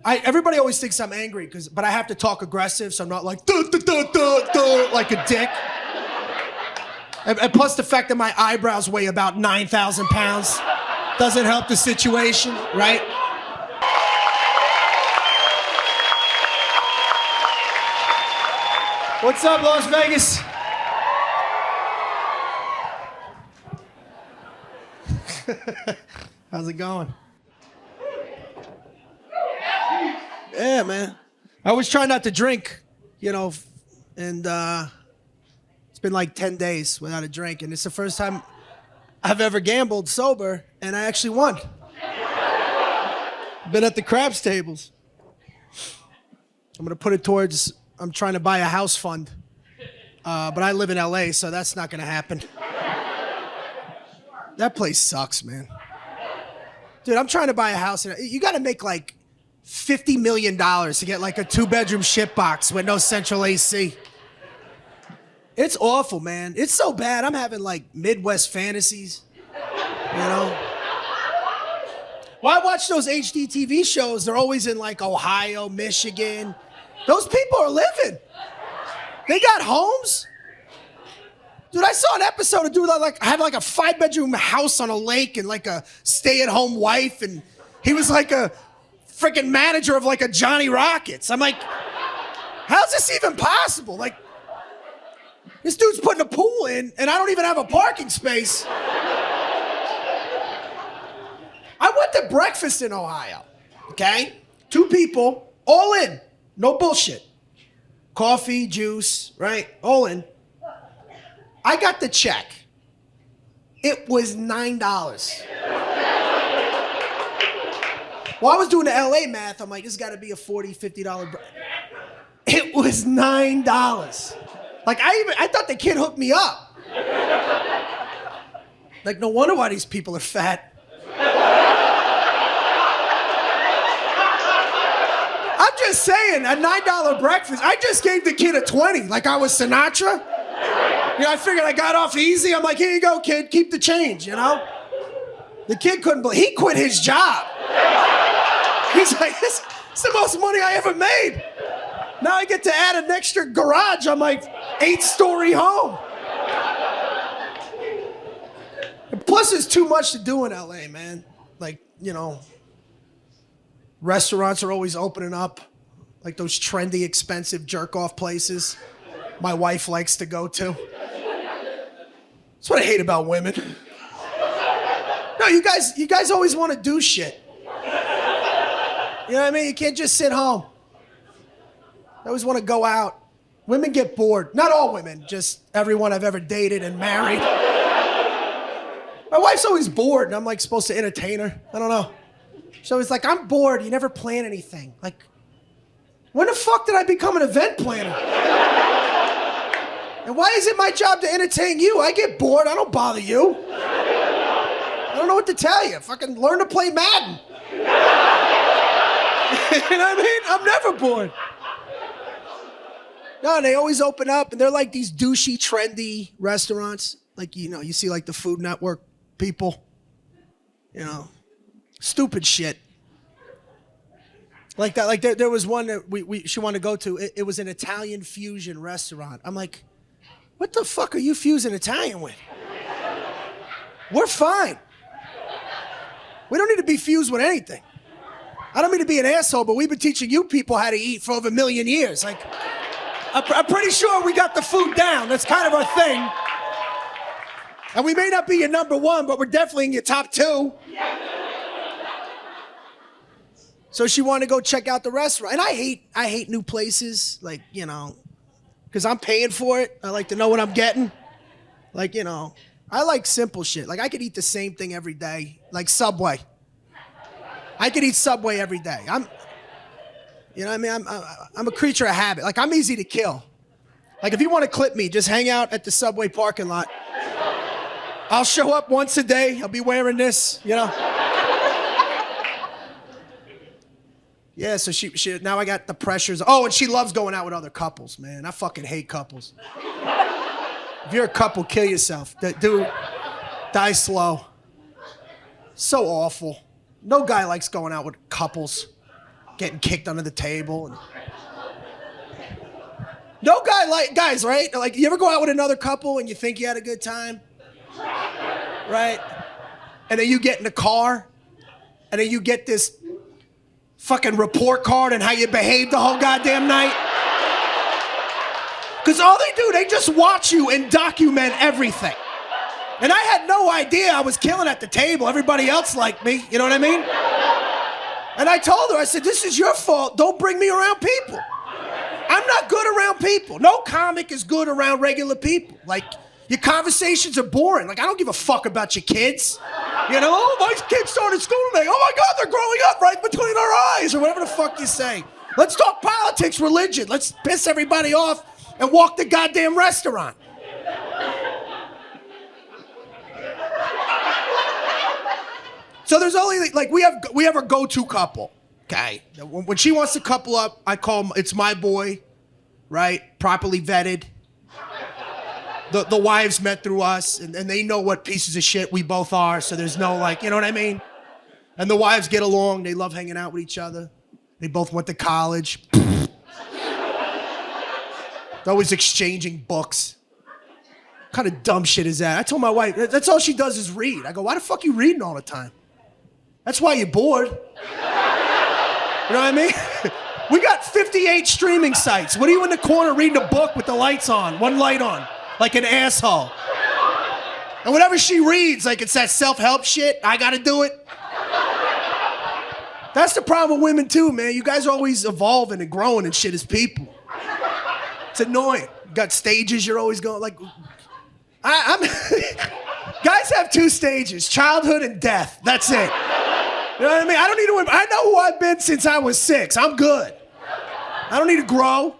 Everybody always thinks I'm angry, but I have to talk aggressive, so I'm not like, duh, duh, duh, duh, duh, like a dick. And plus the fact that my eyebrows weigh about 9,000 pounds doesn't help the situation, right? What's up, Las Vegas? How's it going? Yeah, man. I always try not to drink, you know, and it's been like 10 days without a drink, and it's the first time I've ever gambled sober, and I actually won. Been at the craps tables. I'm gonna put it towards, I'm trying to buy a house fund, but I live in LA, so that's not gonna happen. That place sucks, man. Dude, I'm trying to buy a house, and you gotta make like $50 million to get like a 2-bedroom shitbox with no central AC. It's awful, man. It's so bad, I'm having like Midwest fantasies, you know? Well, I watch those HD TV shows, they're always in like Ohio, Michigan. Those people are living. They got homes. Dude, I saw an episode of dude that like had like a 5-bedroom house on a lake and like a stay-at-home wife, and he was like a freaking manager of like a Johnny Rockets. I'm like, how's this even possible? Like, this dude's putting a pool in and I don't even have a parking space. I went to breakfast in Ohio, okay? 2 people, all in, no bullshit. Coffee, juice, right? All in. I got the check. It was $9. Well, I was doing the LA math. I'm like, this got to be a $40, $50. It was $9. Like, I thought the kid hooked me up. Like, no wonder why these people are fat. I'm just saying, a $9 breakfast, I just gave the kid a 20, like I was Sinatra. You know, I figured I got off easy. I'm like, here you go, kid, keep the change, you know? The kid couldn't believe, he quit his job. He's like, this is the most money I ever made. Now I get to add an extra garage on my 8-story home. And plus, there's too much to do in LA, man. Like, you know, restaurants are always opening up. Like those trendy, expensive jerk-off places my wife likes to go to. That's what I hate about women. No, you guys always want to do shit. You know what I mean? You can't just sit home. I always want to go out. Women get bored. Not all women, just everyone I've ever dated and married. My wife's always bored, and I'm like supposed to entertain her. I don't know. She's always like, I'm bored. You never plan anything. Like, when the fuck did I become an event planner? And why is it my job to entertain you? I get bored. I don't bother you. I don't know what to tell you. Fucking learn to play Madden. You know what I mean? I'm never bored. No, they always open up, and they're like these douchey, trendy restaurants. Like, you know, you see like the Food Network people. You know, stupid shit. Like that. Like there was one that she wanted to go to. It was an Italian fusion restaurant. I'm like, what the fuck are you fusing Italian with? We're fine. We don't need to be fused with anything. I don't mean to be an asshole, but we've been teaching you people how to eat for over 1 million years. Like, I'm pretty sure we got the food down. That's kind of our thing. And we may not be your number 1, but we're definitely in your top 2. So she wanted to go check out the restaurant. And I hate new places, like, you know, because I'm paying for it. I like to know what I'm getting. Like, you know, I like simple shit. Like, I could eat the same thing every day, like Subway. I could eat Subway every day. You know what I mean? I'm a creature of habit. Like, I'm easy to kill. Like, if you want to clip me, just hang out at the Subway parking lot. I'll show up once a day. I'll be wearing this, you know? Yeah, so she now I got the pressures. Oh, and she loves going out with other couples, man. I fucking hate couples. If you're a couple, kill yourself. Dude, die slow. So awful. No guy likes going out with couples. getting kicked under the table. And no guy like guys, right? Like, you ever go out with another couple and you think you had a good time, right? And then you get in the car, and then you get this fucking report card on how you behaved the whole goddamn night. Because all they do, they just watch you and document everything. And I had no idea I was killing at the table. Everybody else liked me, you know what I mean? And I told her, I said, this is your fault. Don't bring me around people. I'm not good around people. No comic is good around regular people. Like, your conversations are boring. Like, I don't give a fuck about your kids. You know, oh, my kids started school today. Oh my God, they're growing up right between our eyes, or whatever the fuck you say. Let's talk politics, religion. Let's piss everybody off and walk the goddamn restaurant. So there's only, like, we have a go-to couple, okay? When she wants to couple up, I call him, it's my boy, right? Properly vetted. The wives met through us, and they know what pieces of shit we both are, so there's no, like, you know what I mean? And the wives get along, they love hanging out with each other. They both went to college. They're always exchanging books. What kind of dumb shit is that? I told my wife, that's all she does is read. I go, why the fuck are you reading all the time? That's why you're bored. You know what I mean? We got 58 streaming sites. What are you in the corner reading a book with the lights on, one light on, like an asshole? And whatever she reads, like it's that self-help shit, I gotta do it. That's the problem with women too, man. You guys are always evolving and growing and shit as people. It's annoying. You got stages you're always going, like, I'm guys have 2 stages, childhood and death. That's it. You know what I mean? I don't need to, I know who I've been since I was 6. I'm good. I don't need to grow.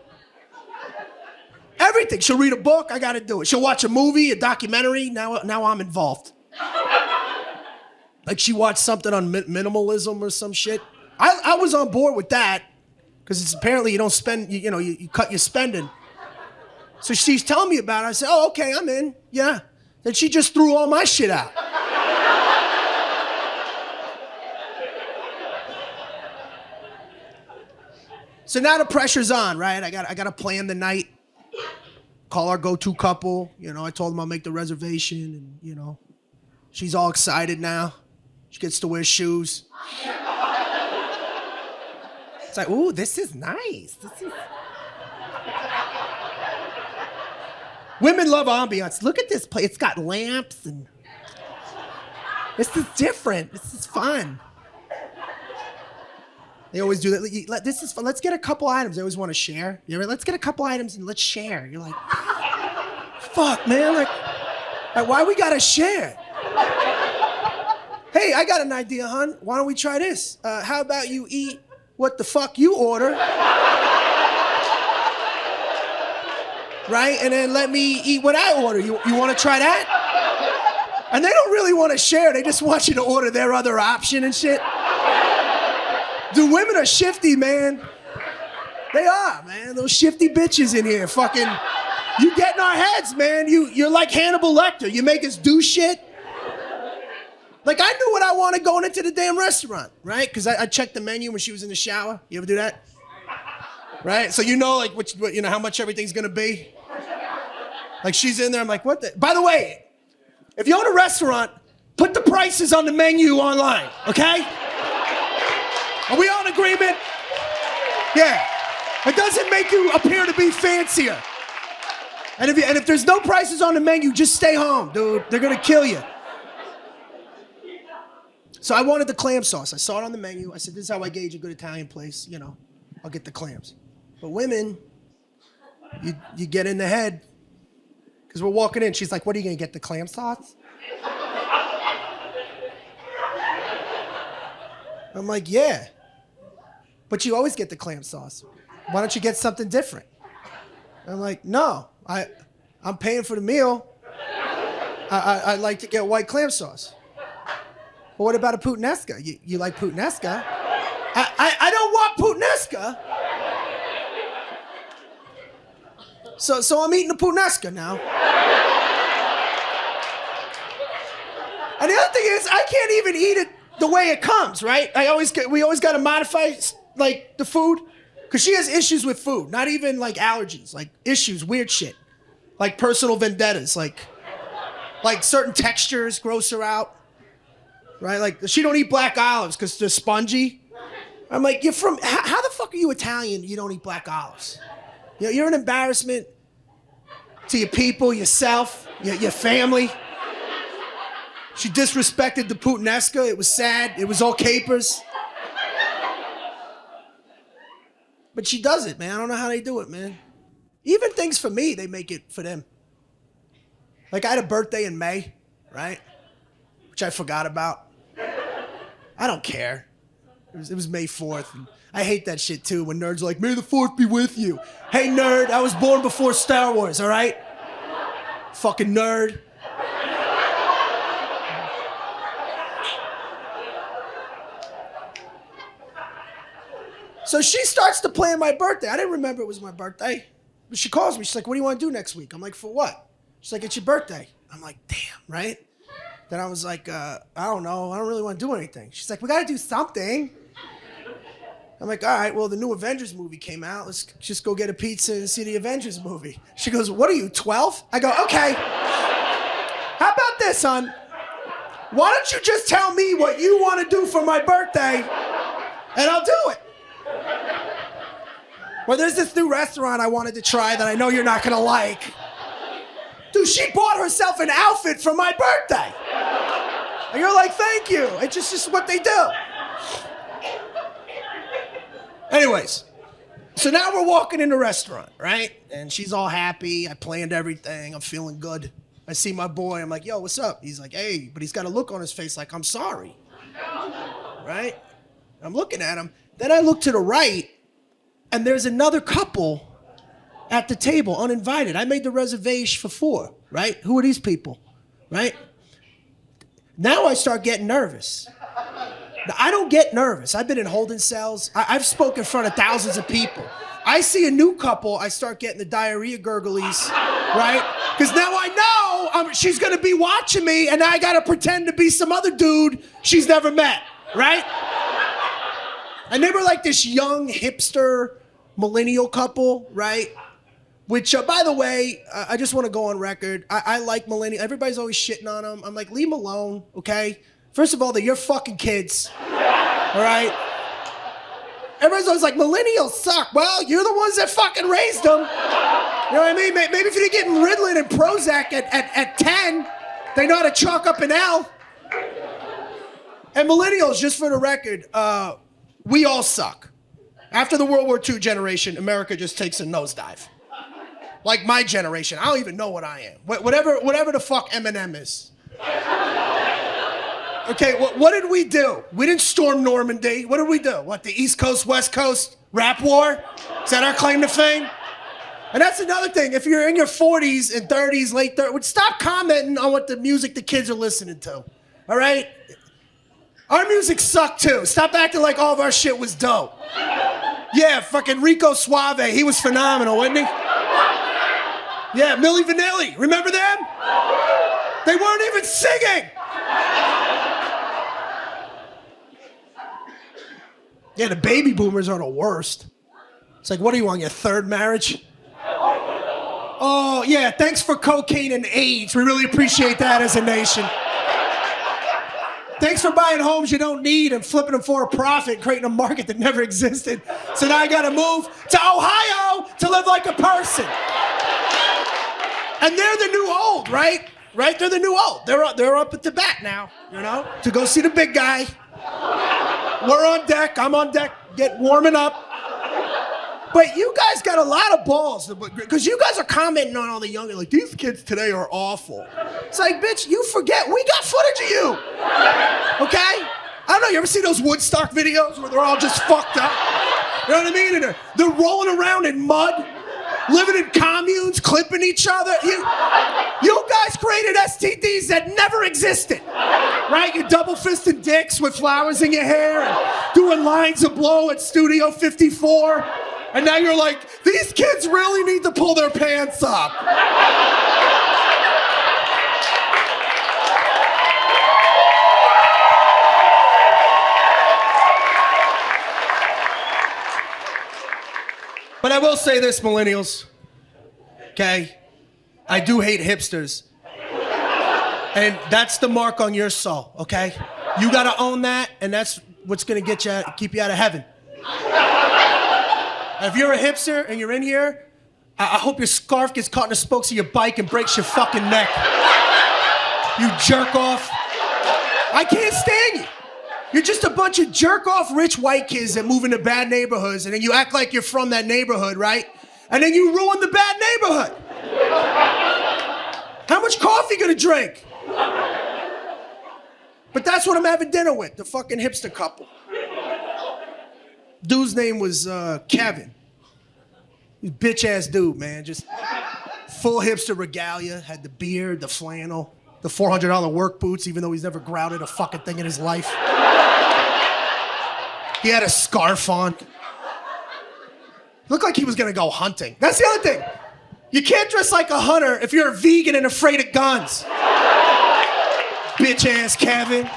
Everything. She'll read a book, I gotta do it. She'll watch a movie, a documentary, now I'm involved. Like, she watched something on minimalism or some shit. I was on board with that, because it's apparently you don't spend, you cut your spending. So she's telling me about it. I said, oh, okay, I'm in. Yeah. Then she just threw all my shit out. So now the pressure's on, right? I got to plan the night. Call our go-to couple. I told them I'll make the reservation, and she's all excited now. She gets to wear shoes. It's like, ooh, this is nice. Women love ambiance. Look at this place. It's got lamps, and this is different. This is fun. They always do that. This is fun. Let's get a couple items. They always want to share. Let's get a couple items and let's share. You're like, fuck, man. Like, why we gotta share? Hey, I got an idea, hon. Why don't we try this? How about you eat what the fuck you order? Right? And then let me eat what I order. You want to try that? And they don't really want to share. They just want you to order their other option and shit. Dude, women are shifty, man. They are, man. Those shifty bitches in here. Fucking, you get in our heads, man. You're like Hannibal Lecter. You make us do shit. Like, I knew what I wanted going into the damn restaurant, right? Because I checked the menu when she was in the shower. You ever do that? Right? So like, how much everything's gonna be. Like, she's in there, I'm like, what the? By the way, if you own a restaurant, put the prices on the menu online, okay? Are we all in agreement? Yeah. It doesn't make you appear to be fancier. And if there's no prices on the menu, just stay home, dude. They're gonna kill you. So I wanted the clam sauce. I saw it on the menu. I said, this is how I gauge a good Italian place. I'll get the clams. But women, you get in the head. Because we're walking in. She's like, what are you going to get, the clam sauce? I'm like, yeah. But you always get the clam sauce. Why don't you get something different? I'm like, no. I'm paying for the meal. I'd like to get white clam sauce. Well, what about a puttanesca? You like puttanesca? I don't want puttanesca. So I'm eating a puttanesca now. And the other thing is, I can't even eat it the way it comes, right? We always got to modify like the food, because she has issues with food, not even like allergies, like issues, weird shit, like personal vendettas, like certain textures gross her out, right? Like she don't eat black olives because they're spongy. I'm like, how the fuck are you Italian? You don't eat black olives. You're an embarrassment to your people, yourself, your family. She disrespected the Puttanesca. It was sad. It was all capers. But she does it, man. I don't know how they do it, man. Even things for me, they make it for them. Like I had a birthday in May, right? Which I forgot about. I don't care. It was May 4th. And I hate that shit too when nerds are like, May the 4th be with you. Hey nerd, I was born before Star Wars, all right? Fucking nerd. So she starts to plan my birthday. I didn't remember it was my birthday. But she calls me. She's like, what do you want to do next week? I'm like, for what? She's like, it's your birthday. I'm like, damn, right? Then I was like, I don't know. I don't really want to do anything. She's like, we got to do something. I'm like, all right, well, the new Avengers movie came out. Let's just go get a pizza and see the Avengers movie. She goes, what are you, 12? I go, okay. How about this, hon? Why don't you just tell me what you want to do for my birthday, and I'll do it. Well, there's this new restaurant I wanted to try that I know you're not going to like. Dude, she bought herself an outfit for my birthday. And you're like, thank you. It's just what they do. Anyways, so now we're walking in the restaurant, right? And she's all happy. I planned everything. I'm feeling good. I see my boy. I'm like, yo, what's up? He's like, hey, but he's got a look on his face like, I'm sorry. Right? I'm looking at him. Then I look to the right, and there's another couple at the table, uninvited. I made the reservation for 4, right? Who are these people, right? Now I start getting nervous. Now, I don't get nervous. I've been in holding cells. I've spoken in front of thousands of people. I see a new couple, I start getting the diarrhea gurglies, right? Because now I know she's gonna be watching me, and I gotta pretend to be some other dude she's never met, right? And they were like this young hipster millennial couple, right? Which, by the way, I just want to go on record. I like millennial. Everybody's always shitting on them. I'm like, leave them alone, okay? First of all, they're your fucking kids, all right? Everybody's always like, millennials suck. Well, you're the ones that fucking raised them. You know what I mean? Maybe if you're getting Ritalin and Prozac at 10, they know how to chalk up an L. And millennials, just for the record, we all suck. After the World War II generation, America just takes a nosedive. Like my generation, I don't even know what I am. Whatever the fuck Eminem is. Okay, what did we do? We didn't storm Normandy. What did we do? What, the East Coast, West Coast rap war? Is that our claim to fame? And that's another thing. If you're in your 40s and 30s, late 30s, stop commenting on what the music the kids are listening to. All right? Our music sucked too. Stop acting like all of our shit was dope. Yeah, fucking Rico Suave, he was phenomenal, wasn't he? Yeah, Milli Vanilli, remember them? They weren't even singing. Yeah, the baby boomers are the worst. It's like, what are you on, your third marriage? Oh, yeah, thanks for cocaine and AIDS. We really appreciate that as a nation. Thanks for buying homes you don't need and flipping them for a profit, creating a market that never existed. So now I gotta move to Ohio to live like a person. And they're the new old, right? Right? They're the new old. They're up at the bat now, you know, to go see the big guy. We're on deck. I'm on deck, warming up. But you guys got a lot of balls, because you guys are commenting on all the younger, like, these kids today are awful. It's like, bitch, you forget, we got footage of you, okay? I don't know, you ever see those Woodstock videos where they're all just fucked up? You know what I mean? And they're rolling around in mud, living in communes, clipping each other. You guys created STDs that never existed, right? You double-fisted dicks with flowers in your hair and doing lines of blow at Studio 54. And now you're like, these kids really need to pull their pants up. But I will say this, millennials. Okay? I do hate hipsters. And that's the mark on your soul, okay? You gotta own that, and that's what's gonna keep you out of heaven. And if you're a hipster and you're in here, I hope your scarf gets caught in the spokes of your bike and breaks your fucking neck. You jerk off. I can't stand you. You're just a bunch of jerk off rich white kids that move into bad neighborhoods, and then you act like you're from that neighborhood, right? And then you ruin the bad neighborhood. How much coffee you gonna drink? But that's what I'm having dinner with, the fucking hipster couple. Dude's name was Kevin. He's a bitch ass dude, man. Just full hipster regalia, had the beard, the flannel, the $400 work boots, even though he's never grouted a fucking thing in his life. He had a scarf on. Looked like he was gonna go hunting. That's the other thing. You can't dress like a hunter if you're a vegan and afraid of guns. Bitch ass Kevin.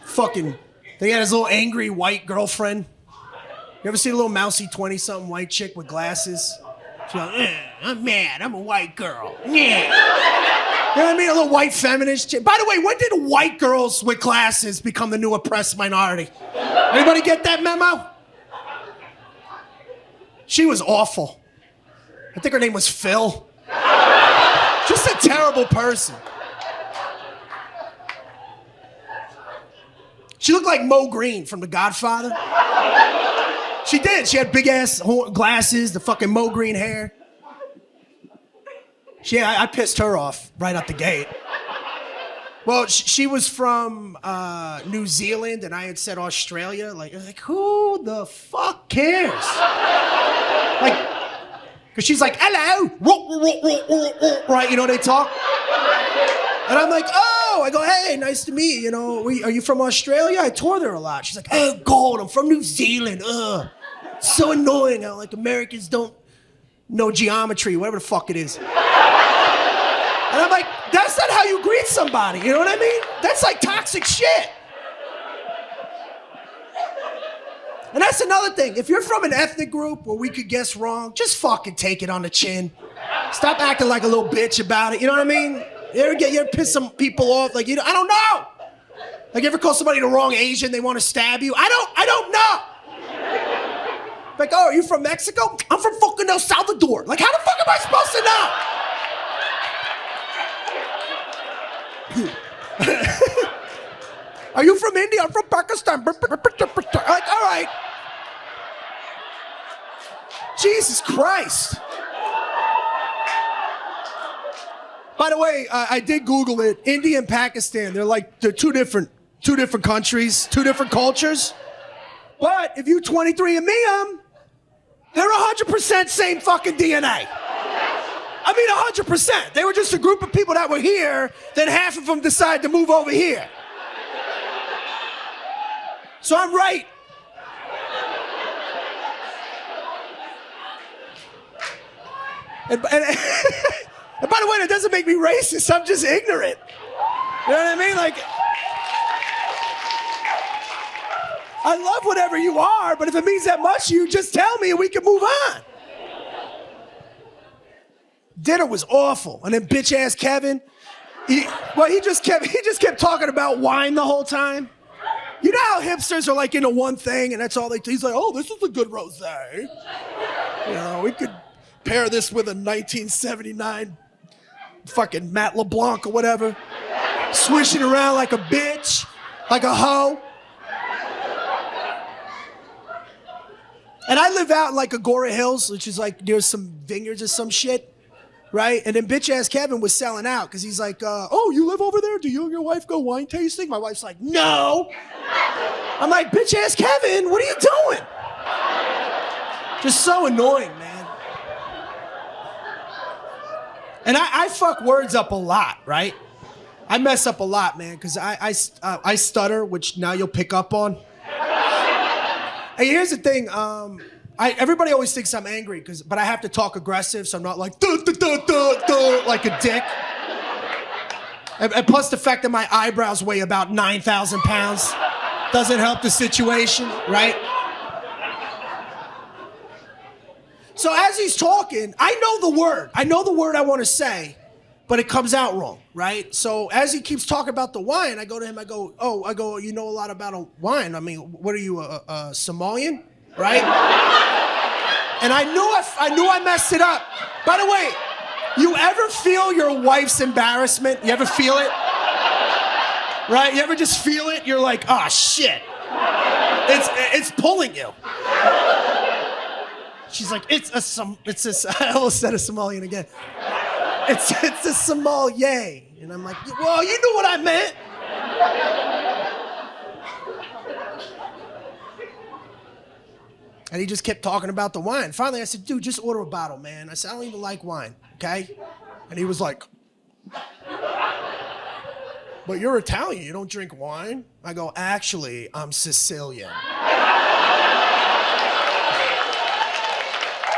Fucking, they had his little angry white girlfriend. You ever see a little mousy 20-something white chick with glasses? She's like, I'm mad, I'm a white girl. Yeah. You know what I mean? A little white feminist chick. By the way, when did white girls with glasses become the new oppressed minority? Anybody get that memo? She was awful. I think her name was Phil. Just a terrible person. She looked like Mo Green from The Godfather. She did. She had big ass glasses, the fucking Mo Green hair. I pissed her off right out the gate. Well, she was from New Zealand, and I had said Australia. Like, who the fuck cares? Like, because she's like, hello, right? You know, they talk. And I'm like, oh, I go, hey, nice to meet you. You know, are you from Australia? I tour there a lot. She's like, oh, God, I'm from New Zealand. Ugh, so annoying how like Americans don't know geometry, whatever the fuck it is. And I'm like, that's not how you greet somebody. You know what I mean? That's like toxic shit. And that's another thing. If you're from an ethnic group where we could guess wrong, just fucking take it on the chin. Stop acting like a little bitch about it. You know what I mean? You ever piss some people off? Like, I don't know. Like, you ever call somebody the wrong Asian, they want to stab you? I don't know. Like, oh, are you from Mexico? I'm from fucking El Salvador. Like, how the fuck am I supposed to know? Are you from India? I'm from Pakistan. Like, all right. Jesus Christ. By the way, I did Google it. India and Pakistan, they're two different countries, two different cultures. But if you 23andMe them, they're 100% same fucking DNA. I mean, 100%. They were just a group of people that were here, then half of them decided to move over here. So I'm right. And by the way, that doesn't make me racist. I'm just ignorant. You know what I mean? Like, I love whatever you are, but if it means that much to you, just tell me and we can move on. Dinner was awful. And then bitch ass Kevin, he just kept talking about wine the whole time. You know how hipsters are like into one thing and that's all they do? He's like, oh, this is a good rosé. You know, we could pair this with a 1979 fucking Matt LeBlanc or whatever. Swishing around like a bitch, like a hoe. And I live out in like Agora Hills, which is like near some vineyards or some shit. Right? And then bitch ass Kevin was selling out because he's like, oh, you live over there? Do you and your wife go wine tasting? My wife's like, no. I'm like, bitch ass Kevin, what are you doing? Just so annoying, man. And I fuck words up a lot, right? I mess up a lot, man, because I stutter, which now you'll pick up on. Hey, here's the thing. Everybody always thinks I'm angry, but I have to talk aggressive, so I'm not like, duh, duh, duh, duh, duh, like a dick. And plus the fact that my eyebrows weigh about 9,000 pounds. Doesn't help the situation, right? So as he's talking, I know the word. I know the word I want to say, but it comes out wrong, right? So as he keeps talking about the wine, I go to him, I go, you know a lot about a wine. I mean, what are you, a Somalian, right? And I knew I messed it up. By the way, you ever feel your wife's embarrassment? You ever feel it? Right? You ever just feel it? You're like, oh shit. It's pulling you. She's like, I almost said a Somalian again. It's a sommelier. And I'm like, well, you knew what I meant. And he just kept talking about the wine. Finally, I said, dude, just order a bottle, man. I said, I don't even like wine, okay? And he was like, but you're Italian, you don't drink wine? I go, actually, I'm Sicilian.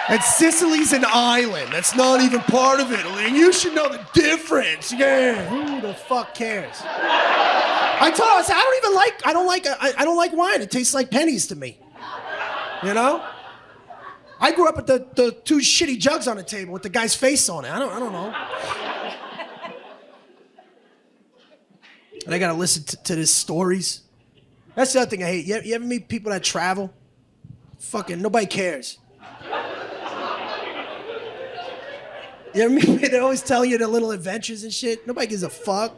And Sicily's an island. That's not even part of Italy. And you should know the difference. Yeah, who the fuck cares? I told him, I said, I don't like wine. It tastes like pennies to me. You know? I grew up with the two shitty jugs on the table with the guy's face on it. I don't know. And I gotta listen to his stories. That's the other thing I hate. You ever meet people that travel? Fucking nobody cares. You ever meet they always tell you their little adventures and shit? Nobody gives a fuck.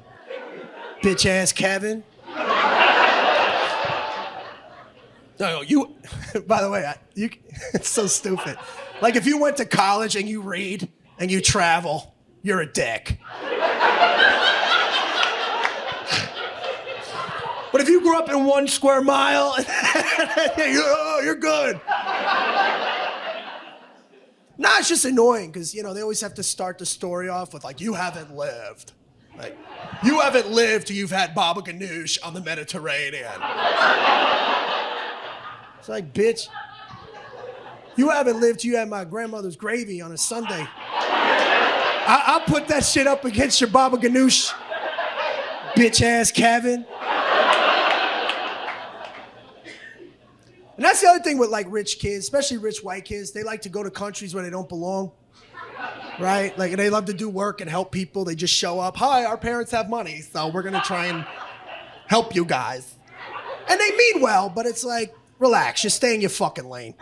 Bitch ass Kevin. No, you. By the way, it's so stupid. Like if you went to college and you read and you travel, you're a dick. But if you grew up in 1 square mile, you're good. Nah, it's just annoying because, they always have to start the story off with like, you haven't lived. Like, you haven't lived till you've had baba ganoush on the Mediterranean. It's like, bitch, you haven't lived till you had my grandmother's gravy on a Sunday. I'll put that shit up against your baba ganoush, bitch ass Kevin. And that's the other thing with like rich kids, especially rich white kids. They like to go to countries where they don't belong, right? Like they love to do work and help people. They just show up. Hi, our parents have money, so we're gonna try and help you guys. And they mean well, but it's like, relax, just stay in your fucking lane,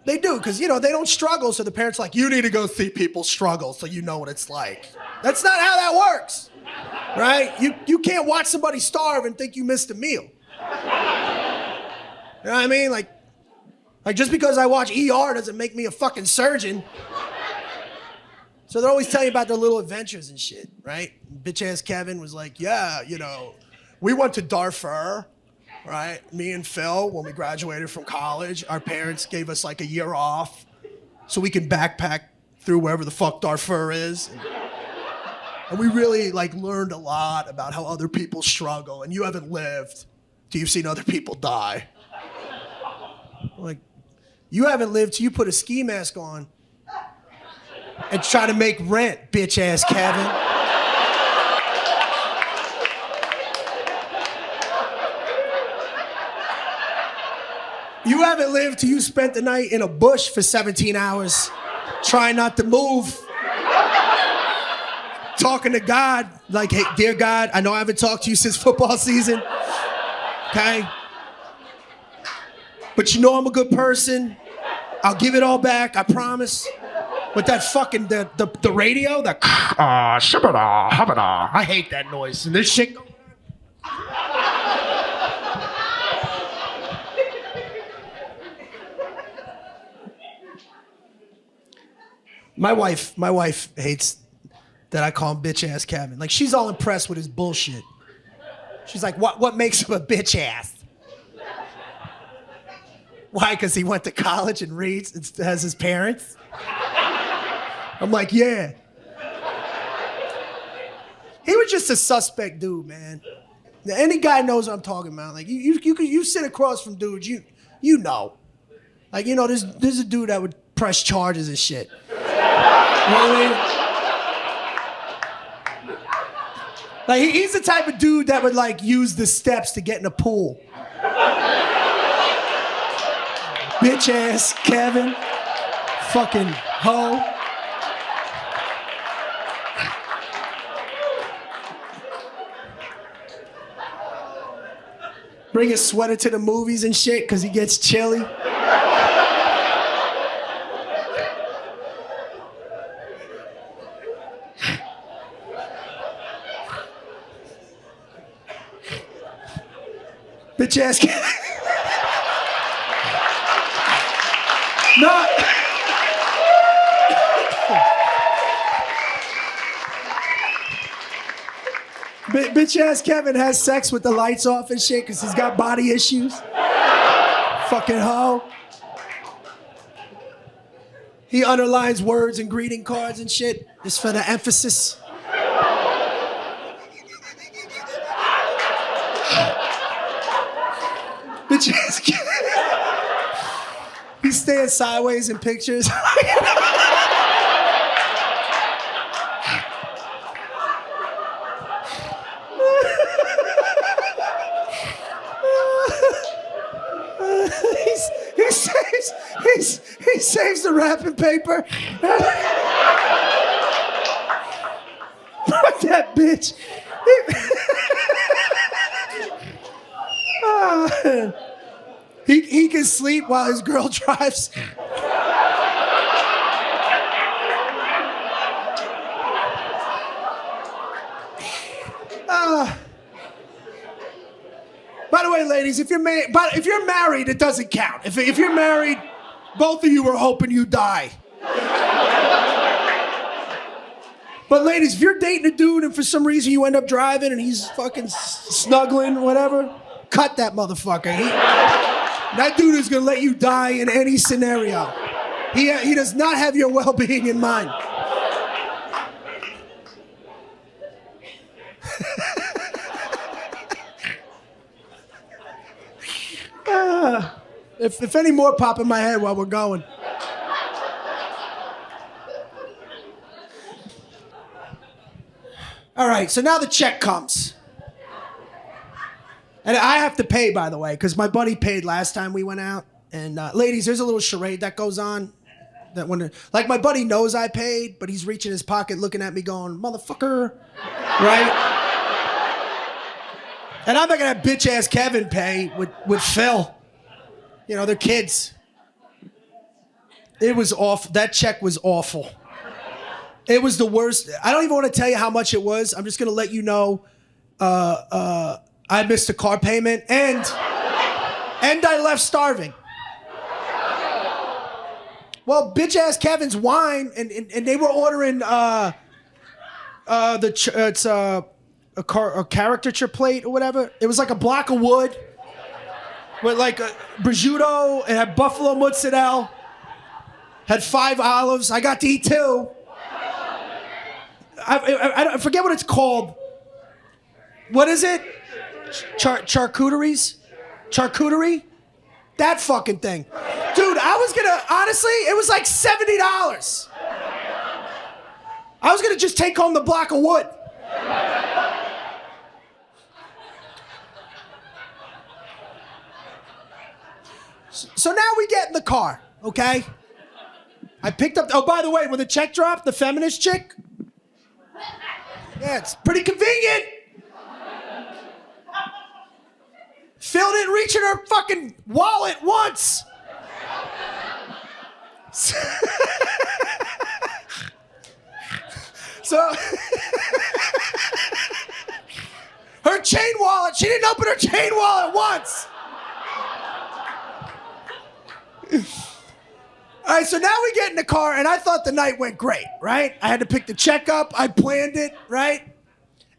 They do, because, they don't struggle, so the parents are like, you need to go see people struggle so you know what it's like. That's not how that works, right? You can't watch somebody starve and think you missed a meal. You know what I mean? Like just because I watch ER doesn't make me a fucking surgeon. So they're always telling you about their little adventures and shit, right? Bitch ass Kevin was like, yeah, we went to Darfur, right? Me and Phil, when we graduated from college, our parents gave us like a year off so we could backpack through wherever the fuck Darfur is. And we really like learned a lot about how other people struggle, and you haven't lived till you've seen other people die. Like, you haven't lived till you put a ski mask on and try to make rent, bitch ass Kevin. You haven't lived till you spent the night in a bush for 17 hours trying not to move. Talking to God, like, hey, dear God, I know I haven't talked to you since football season, okay? But you know I'm a good person. I'll give it all back, I promise. With that fucking, the radio, that shabada, habada. I hate that noise. And this shit going on. My wife hates that I call him bitch ass Kevin. Like, she's all impressed with his bullshit. She's like, what makes him a bitch ass? Why? Because he went to college and reads and has his parents? I'm like, yeah. He was just a suspect dude, man. Any guy knows what I'm talking about. Like, you sit across from dudes, you know. Like, there's a dude that would press charges and shit. You know what I mean? Like, he's the type of dude that would, like, use the steps to get in a pool. Bitch ass Kevin. Fucking hoe. Bring his sweater to the movies and shit because he gets chilly. Bitch ass. No. Bitch ass Kevin has sex with the lights off and shit because he's got body issues. Fucking hoe. He underlines words and greeting cards and shit just for the emphasis. Bitch ass Kevin. He's staying sideways in pictures. He saves the wrapping paper. Fuck that bitch. He can sleep while his girl drives. By the way, ladies, if you're married, it doesn't count. If you're married, both of you are hoping you die. But ladies, if you're dating a dude and for some reason you end up driving and he's fucking snuggling, whatever, cut that motherfucker. That dude is gonna let you die in any scenario. He does not have your well-being in mind. If any more pop in my head while we're going. All right, so now the check comes. And I have to pay, by the way, because my buddy paid last time we went out. And ladies, there's a little charade that goes on. That when, like, my buddy knows I paid, but he's reaching his pocket looking at me going, motherfucker, right? And I'm not gonna have bitch ass Kevin pay with Phil. You know, they're kids. It was awful. That check was awful. It was the worst. I don't even want to tell you how much it was. I'm just gonna let you know I missed a car payment and I left starving. Well, bitch ass Kevin's wine and they were ordering it's a caricature plate or whatever. It was like a block of wood with like a prosciutto. It had buffalo mozzarella. Had 5 olives. I got to eat 2. I forget what it's called. What is it? Charcuteries? Charcuterie? That fucking thing. Dude, I was gonna, honestly, it was like $70. I was gonna just take home the block of wood. So now we get in the car, okay? I picked up, oh, by the way, when the check dropped, the feminist chick, yeah, it's pretty convenient. Phil didn't reach in her fucking wallet once. So, her chain wallet, she didn't open her chain wallet once. All right, so now we get in the car, and I thought the night went great, right? I had to pick the check up. I planned it, right?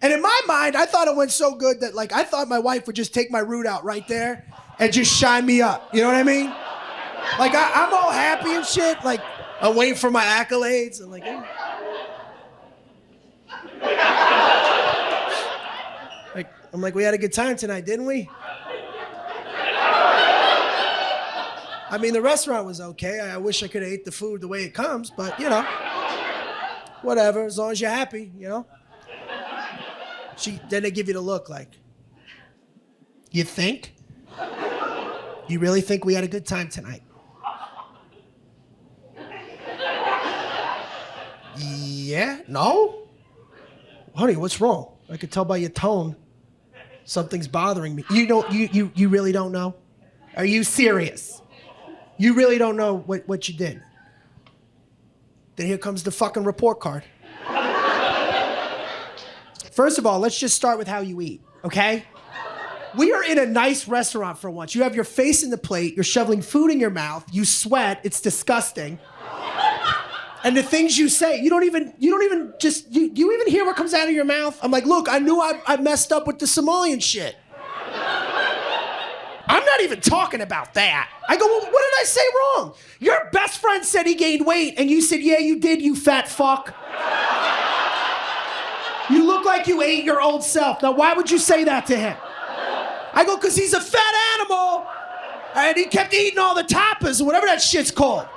And in my mind, I thought it went so good that, like, I thought my wife would just take my root out right there and just shine me up. You know what I mean? Like, I'm all happy and shit. Like, I'm waiting for my accolades. I'm like, eh. I'm like, we had a good time tonight, didn't we? I mean, the restaurant was okay. I wish I could have ate the food the way it comes, but, you know, whatever, as long as you're happy, you know? Then they give you the look like, you think? You really think we had a good time tonight? Yeah? No? Honey, what's wrong? I could tell by your tone. Something's bothering me. You really don't know? Are you serious? You really don't know what you did? Then here comes the fucking report card. First of all, let's just start with how you eat, okay? We are in a nice restaurant for once. You have your face in the plate, you're shoveling food in your mouth, you sweat, it's disgusting. And the things you say, you don't even just, you even hear what comes out of your mouth? I'm like, look, I knew I messed up with the Somalian shit. I'm not even talking about that. I go, well, what did I say wrong? Your best friend said he gained weight, and you said, yeah, you did, you fat fuck. You look like you ate your old self. Now, why would you say that to him? I go, because he's a fat animal, and he kept eating all the tapas, or whatever that shit's called.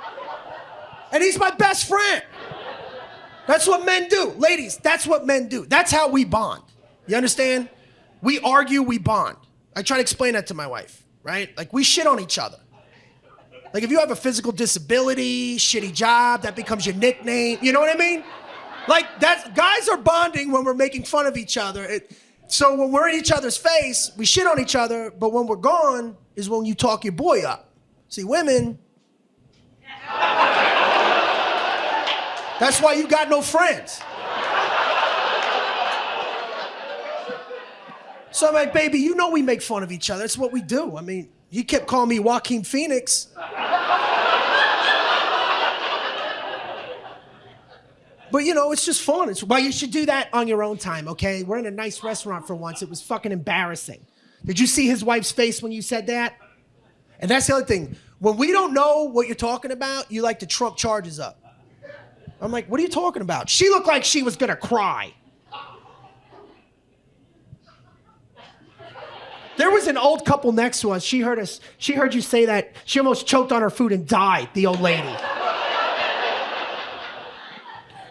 And he's my best friend. That's what men do. Ladies, that's what men do. That's how we bond. You understand? We argue, we bond. I try to explain that to my wife, right? Like, we shit on each other. Like, if you have a physical disability, shitty job, that becomes your nickname. You know what I mean? Like, guys are bonding when we're making fun of each other. So when we're in each other's face, we shit on each other, but when we're gone is when you talk your boy up. See, women... That's why you got no friends. So I'm like, baby, you know we make fun of each other. That's what we do. I mean, you kept calling me Joaquin Phoenix. But, you know, it's just fun. Well, you should do that on your own time, okay? We're in a nice restaurant for once. It was fucking embarrassing. Did you see his wife's face when you said that? And that's the other thing. When we don't know what you're talking about, you like to trump charges up. I'm like, what are you talking about? She looked like she was gonna cry. There was an old couple next to us. She heard you say that. She almost choked on her food and died, the old lady.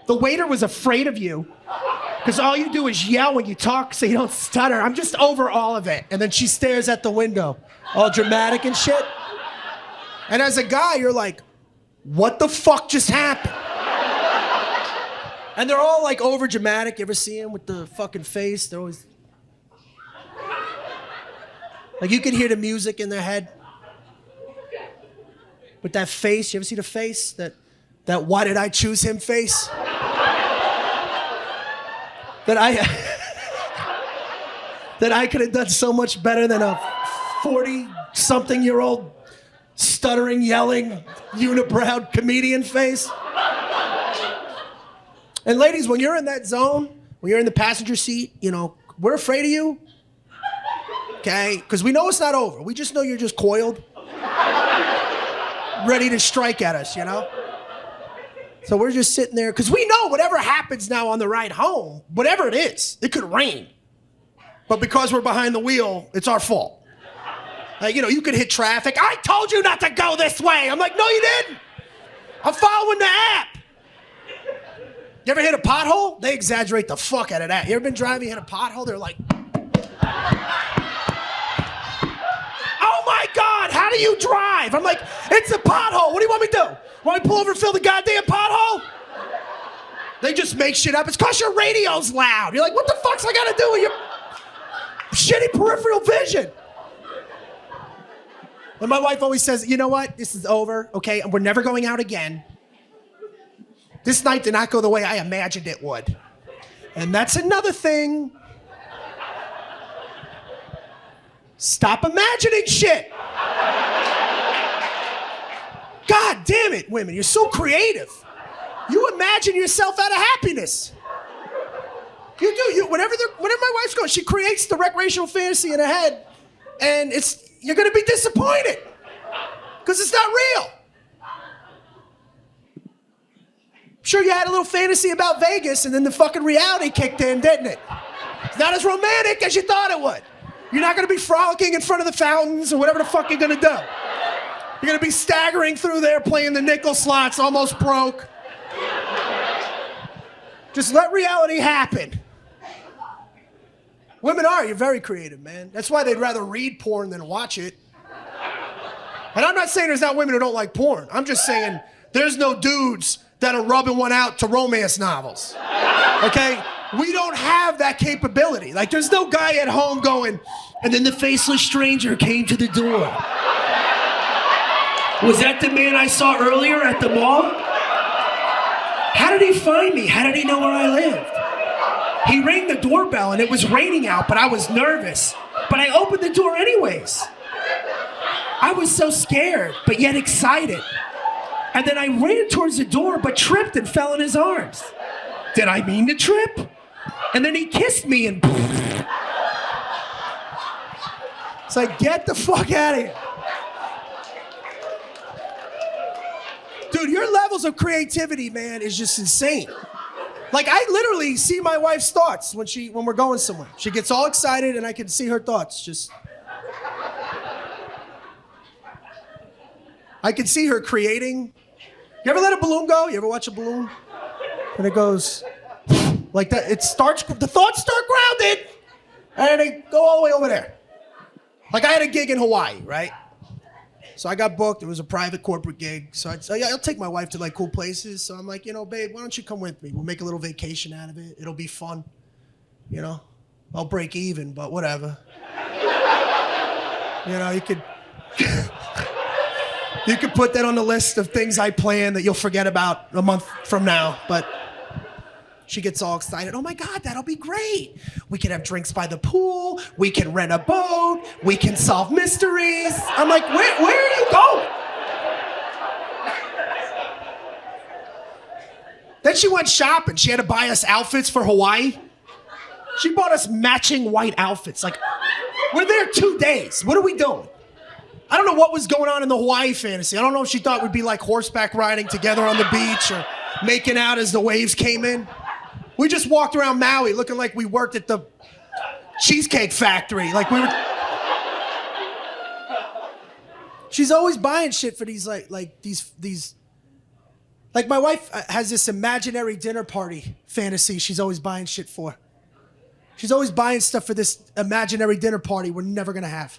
The waiter was afraid of you because all you do is yell when you talk so you don't stutter. I'm just over all of it. And then she stares at the window, all dramatic and shit. And as a guy, you're like, what the fuck just happened? And they're all like over dramatic. You ever see them with the fucking face? They're always... Like you can hear the music in their head. With that face, you ever see the face? That why did I choose him face? That I could have done so much better than a 40-something-year-old stuttering, yelling, unibrow comedian face. And ladies, when you're in that zone, when you're in the passenger seat, you know, we're afraid of you. Okay? Because we know it's not over. We just know you're just coiled. Ready to strike at us, you know? So we're just sitting there, because we know whatever happens now on the ride home, whatever it is, it could rain. But because we're behind the wheel, it's our fault. Like, you know, you could hit traffic. I told you not to go this way. I'm like, no, you didn't. I'm following the app. You ever hit a pothole? They exaggerate the fuck out of that. You ever been driving, hit a pothole? They're like, oh my God, how do you drive? I'm like, it's a pothole. What do you want me to do? Want me to pull over and fill the goddamn pothole? They just make shit up. It's because your radio's loud. You're like, what the fuck's I gotta do with your shitty peripheral vision? And my wife always says, you know what? This is over, okay? And we're never going out again. This night did not go the way I imagined it would. And that's another thing. Stop imagining shit. God damn it, women, you're so creative. You imagine yourself out of happiness. You do. Whenever my wife's going, she creates the recreational fantasy in her head, and you're gonna be disappointed because it's not real. Sure, you had a little fantasy about Vegas, and then the fucking reality kicked in, didn't it? It's not as romantic as you thought it would. You're not gonna be frolicking in front of the fountains or whatever the fuck you're gonna do. You're gonna be staggering through there playing the nickel slots, almost broke. Just let reality happen. Women are. You're very creative, man. That's why they'd rather read porn than watch it. And I'm not saying there's not women who don't like porn. I'm just saying there's no dudes that are rubbing one out to romance novels. Okay? We don't have that capability. Like, there's no guy at home going, and then the faceless stranger came to the door. Was that the man I saw earlier at the mall? How did he find me? How did he know where I lived? He rang the doorbell and it was raining out, but I was nervous. But I opened the door anyways. I was so scared, but yet excited. And then I ran towards the door, but tripped and fell in his arms. Did I mean to trip? And then he kissed me and... It's like, get the fuck out of here. Dude, your levels of creativity, man, is just insane. Like, I literally see my wife's thoughts when we're going somewhere. She gets all excited and I can see her thoughts just... I can see her creating. You ever let a balloon go? You ever watch a balloon? And it goes like that. The thoughts start grounded and they go all the way over there. Like, I had a gig in Hawaii, right? So I got booked. It was a private corporate gig. So I'll take my wife to like cool places. So I'm like, babe, why don't you come with me? We'll make a little vacation out of it. It'll be fun. I'll break even, but whatever. You could... You could put that on the list of things I plan that you'll forget about a month from now, but she gets all excited. Oh my God, that'll be great. We can have drinks by the pool. We can rent a boat. We can solve mysteries. I'm like, where are you going? Then she went shopping. She had to buy us outfits for Hawaii. She bought us matching white outfits. Like, we're there 2 days. What are we doing? I don't know what was going on in the Hawaii fantasy. I don't know if she thought we'd be like horseback riding together on the beach or making out as the waves came in. We just walked around Maui looking like we worked at the Cheesecake Factory. Like we were... She's always buying shit for these these... Like, my wife has this imaginary dinner party fantasy she's always buying shit for. She's always buying stuff for this imaginary dinner party we're never gonna have.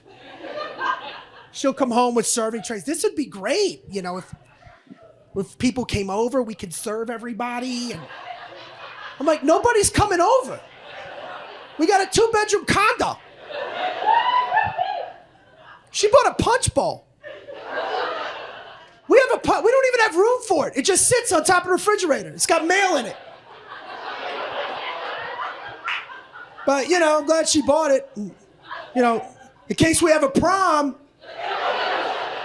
She'll come home with serving trays. This would be great, if people came over, we could serve everybody. And I'm like, nobody's coming over. We got a 2-bedroom condo. She bought a punch bowl. We don't even have room for it. It just sits on top of the refrigerator. It's got mail in it. But, I'm glad she bought it. And, in case we have a prom,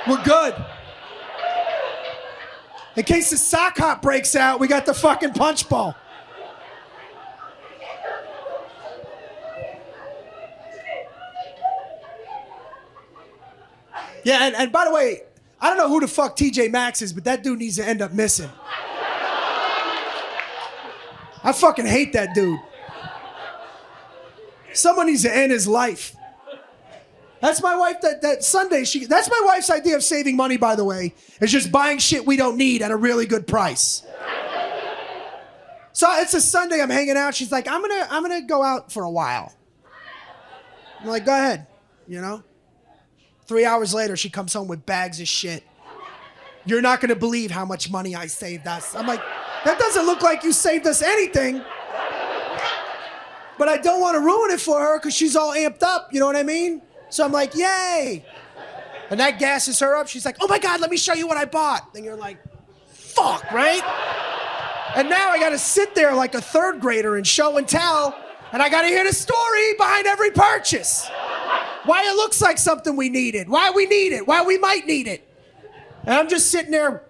we're good. In case the sock hop breaks out, we got the fucking punch bowl. Yeah, and by the way, I don't know who the fuck TJ Maxx is, but that dude needs to end up missing. I fucking hate that dude. Someone needs to end his life. That's my wife, that Sunday, that's my wife's idea of saving money, by the way, is just buying shit we don't need at a really good price. So it's a Sunday, I'm hanging out, she's like, I'm gonna go out for a while. I'm like, go ahead, 3 hours later, she comes home with bags of shit. You're not gonna believe how much money I saved us. I'm like, that doesn't look like you saved us anything. But I don't want to ruin it for her because she's all amped up, you know what I mean? So I'm like, yay. And that gasses her up. She's like, oh my God, let me show you what I bought. And you're like, fuck, right? And now I got to sit there like a third grader and show and tell. And I got to hear the story behind every purchase. Why it looks like something we needed. Why we need it. Why we might need it. And I'm just sitting there.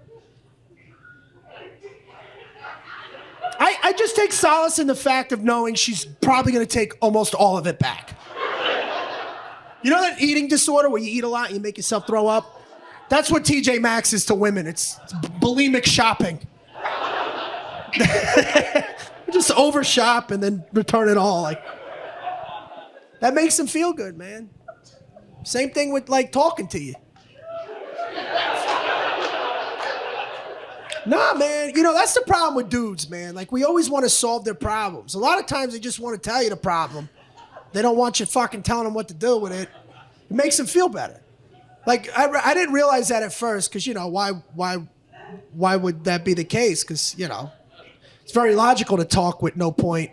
I just take solace in the fact of knowing she's probably going to take almost all of it back. You know that eating disorder where you eat a lot and you make yourself throw up? That's what TJ Maxx is to women. It's bulimic shopping. Just overshop and then return it all. Like, that makes them feel good, man. Same thing with like talking to you. Nah, man, that's the problem with dudes, man. Like, we always want to solve their problems. A lot of times they just want to tell you the problem They don't want you fucking telling them what to do with it. It makes them feel better. Like, I didn't realize that at first, because, you know, why would that be the case? Because, you know, it's very logical to talk with no point.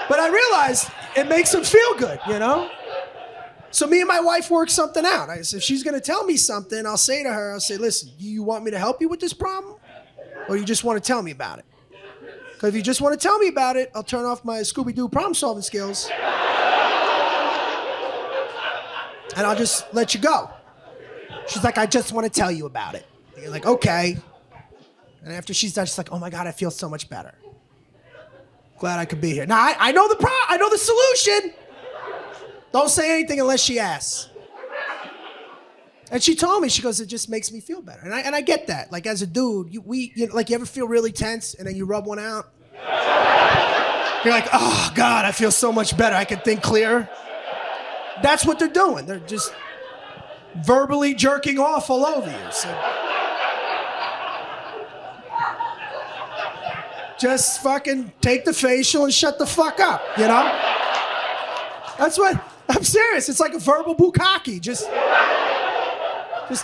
But I realized it makes them feel good, you know? So me and my wife work something out. I said, if she's gonna tell me something, I'll say to her, listen, do you want me to help you with this problem? Or you just want to tell me about it? Because if you just want to tell me about it, I'll turn off my Scooby-Doo problem-solving skills. And I'll just let you go. She's like, I just want to tell you about it. And you're like, okay. And after she's done, she's like, oh my God, I feel so much better. Glad I could be here. Now, I know I know the solution. Don't say anything unless she asks. And she told me, she goes, it just makes me feel better. And I get that. Like, as a dude, you ever feel really tense and then you rub one out? You're like, oh God, I feel so much better. I can think clearer. That's what they're doing. They're just verbally jerking off all over you. So just fucking take the facial and shut the fuck up, you know? That's what, I'm serious. It's like a verbal bukkake. Just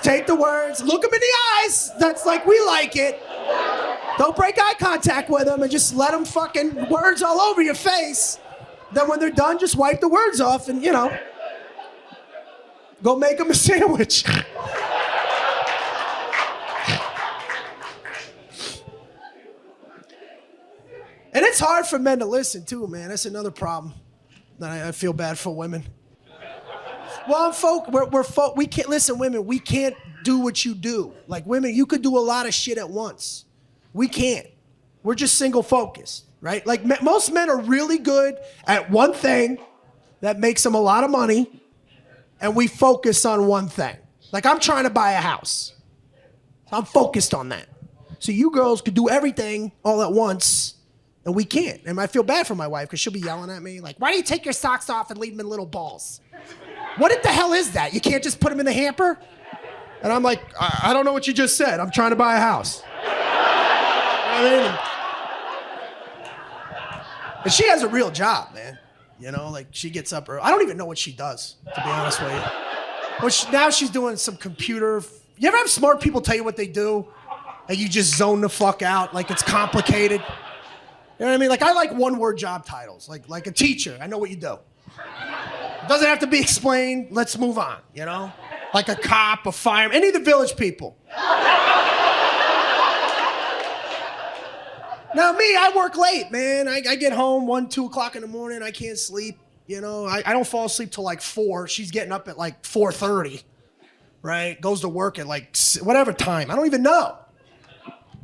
take the words, look them in the eyes. That's like, we like it. Don't break eye contact with them and just let them fucking words all over your face. Then when they're done, just wipe the words off and, you know, go make them a sandwich. And it's hard for men to listen too, man. That's another problem that I feel bad for women. Well, we can't, listen, women, we can't do what you do. Like, women, you could do a lot of shit at once. We can't. We're just single focused, right? Like, most men are really good at one thing that makes them a lot of money, and we focus on one thing. Like, I'm trying to buy a house. I'm focused on that. So you girls could do everything all at once, and we can't. And I feel bad for my wife, because she'll be yelling at me, like, why do you take your socks off and leave them in little balls? What the hell is that? You can't just put them in the hamper? And I'm like, I don't know what you just said. I'm trying to buy a house. I mean, and she has a real job, man. You know, like, she gets up early. I don't even know what she does, to be honest with you. Well, now she's doing some computer. You ever have smart people tell you what they do, and you just zone the fuck out, like it's complicated? You know what I mean? Like, I like one-word job titles, like a teacher. I know what you do. It doesn't have to be explained. Let's move on, you know? Like a cop, a fireman, any of the village people. Now, me, I work late, man. I get home 1, 2 o'clock in the morning. I can't sleep, you know? I don't fall asleep till like 4. She's getting up at like 4:30, right? Goes to work at like whatever time. I don't even know.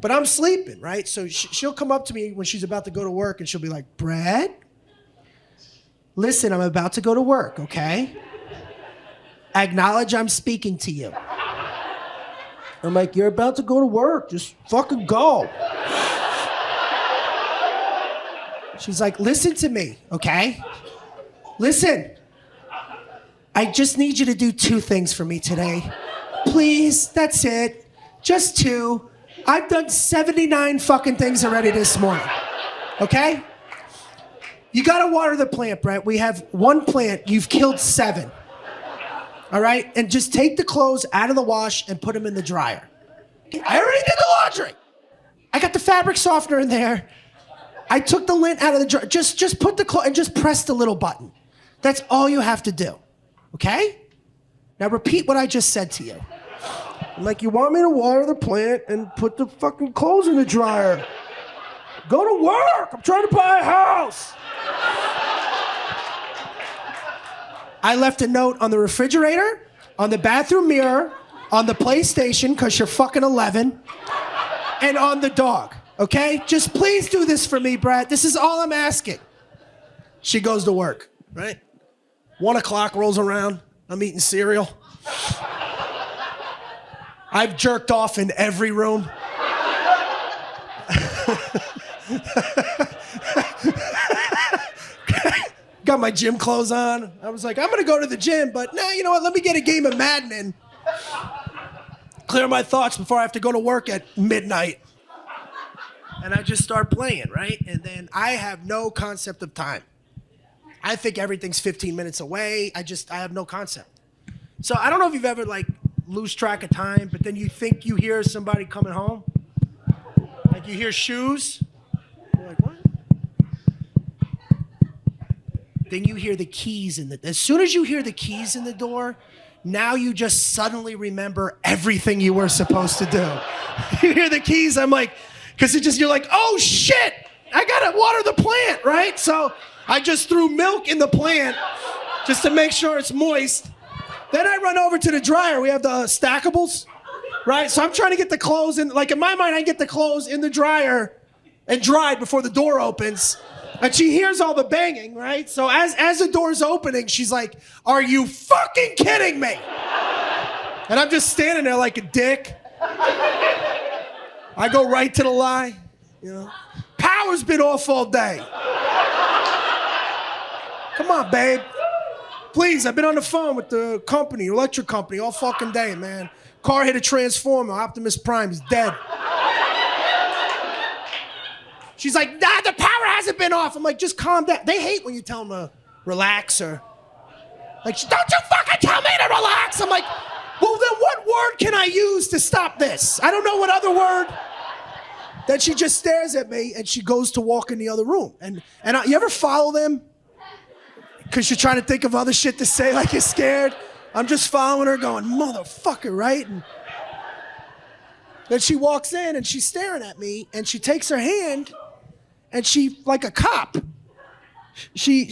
But I'm sleeping, right? So she'll come up to me when she's about to go to work, and she'll be like, Bret, listen, I'm about to go to work, okay? Acknowledge I'm speaking to you. I'm like, you're about to go to work. Just fucking go. She's like, listen to me, okay? Listen. I just need you to do 2 things for me today. Please, that's it. Just 2. I've done 79 fucking things already this morning, okay? You gotta water the plant, Bret. We have 1 plant, you've killed 7. All right? And just take the clothes out of the wash and put them in the dryer. I already did the laundry. I got the fabric softener in there. I took the lint out of the dryer. Just put the clothes and just press the little button. That's all you have to do, okay? Now repeat what I just said to you. I'm like, you want me to water the plant and put the fucking clothes in the dryer? Go to work. I'm trying to buy a house. I left a note on the refrigerator, on the bathroom mirror, on the PlayStation, because you're fucking 11, and on the dog, okay? Just please do this for me, Bret. This is all I'm asking. She goes to work, right? 1 o'clock rolls around. I'm eating cereal. I've jerked off in every room. Got my gym clothes on. I was like, I'm gonna go to the gym, but nah, you know what? Let me get a game of Madden in. Clear my thoughts before I have to go to work at midnight. And I just start playing, right? And then I have no concept of time. I think everything's 15 minutes away. I have no concept. So I don't know if you've ever like lose track of time, but then you think you hear somebody coming home. Like you hear shoes. You're like, what? Then you hear the keys as soon as you hear the keys in the door, now you just suddenly remember everything you were supposed to do. You hear the keys, I'm like, because you're like, oh shit, I gotta water the plant, right? So I just threw milk in the plant just to make sure it's moist. Then I run over to the dryer. We have the stackables, right? So I'm trying to get the clothes in. Like in my mind, I get the clothes in the dryer and dried before the door opens. And she hears all the banging, right? So as the door's opening, she's like, are you fucking kidding me? And I'm just standing there like a dick. I go right to the lie, you know. Power's been off all day. Come on, babe. Please, I've been on the phone with the company, electric company, all fucking day, man. Car hit a transformer, Optimus Prime, he's dead. She's like, nah, the power hasn't been off. I'm like, just calm down. They hate when you tell them to relax or, like, don't you fucking tell me to relax. I'm like, well, then what word can I use to stop this? I don't know what other word. Then she just stares at me and she goes to walk in the other room. And you ever follow them? Because you're trying to think of other shit to say like you're scared. I'm just following her going, motherfucker, right? And then she walks in and she's staring at me and she takes her hand and she, like a cop, she